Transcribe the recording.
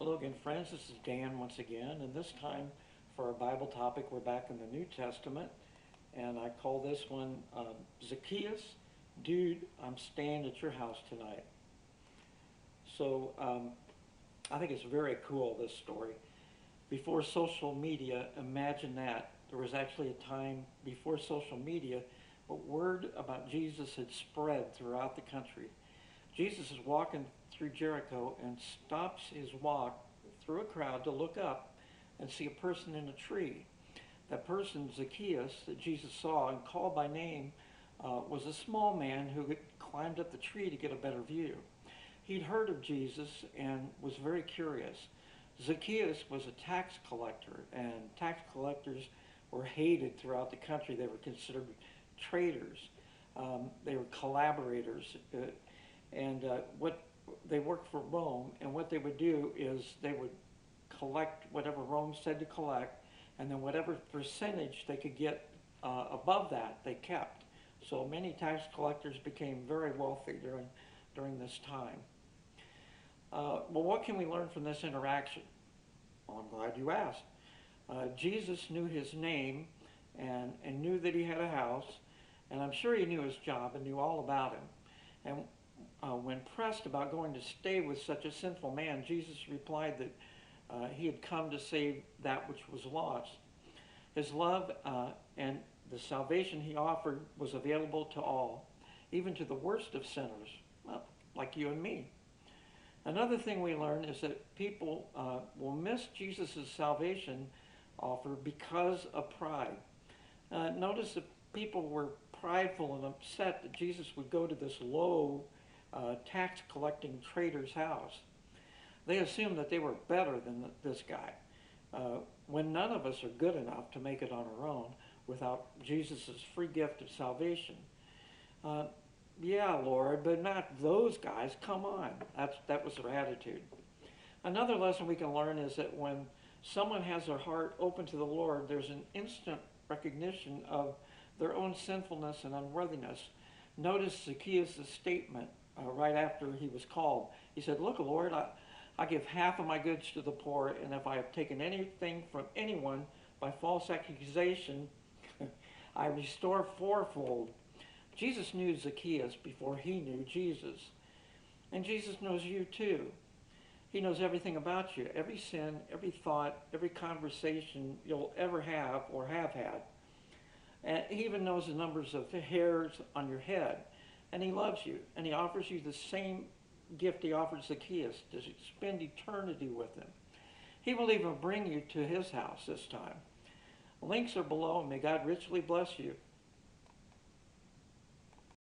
Hello again, friends. This is Dan once again, and this time for our Bible topic, we're back in the New Testament, and I call this one Zacchaeus, Dude, I'm staying at your house tonight. So I think it's very cool, this story. Before social media, imagine that. There was actually a time before social media, but word about Jesus had spread throughout the country. Jesus is walking through Jericho and stops his walk through a crowd to look up and see a person in a tree. That person, Zacchaeus, that Jesus saw and called by name, was a small man who had climbed up the tree to get a better view. He'd heard of Jesus and was very curious. Zacchaeus was a tax collector, and tax collectors were hated throughout the country. They were considered traitors. They were collaborators. What they worked for Rome, and what they would do is they would collect whatever Rome said to collect, and then whatever percentage they could get above that, they kept. So many tax collectors became very wealthy during this time. Well, what can we learn from this interaction? Well, I'm glad you asked. Jesus knew his name and knew that he had a house, and I'm sure he knew his job and knew all about him. And when pressed about going to stay with such a sinful man, Jesus replied that he had come to save that which was lost. His love and the salvation he offered was available to all, even to the worst of sinners, well, like you and me. Another thing we learn is that people will miss Jesus' salvation offer because of pride. Notice that people were prideful and upset that Jesus would go to this low tax collecting trader's house. They assumed that they were better than this guy, when none of us are good enough to make it on our own without Jesus' free gift of salvation. Yeah, Lord, but not those guys. Come on. That was their attitude. Another lesson we can learn is that when someone has their heart open to the Lord, there's an instant recognition of their own sinfulness and unworthiness. Notice Zacchaeus' statement right after he was called. He said, "Look, Lord, I give half of my goods to the poor, and if I have taken anything from anyone by false accusation, I restore fourfold." Jesus knew Zacchaeus before he knew Jesus. And Jesus knows you too. He knows everything about you, every sin, every thought, every conversation you'll ever have or have had. And he even knows the numbers of the hairs on your head. And he loves you. And he offers you the same gift he offered Zacchaeus, to spend eternity with him. He will even bring you to his house this time. Links are below, and may God richly bless you.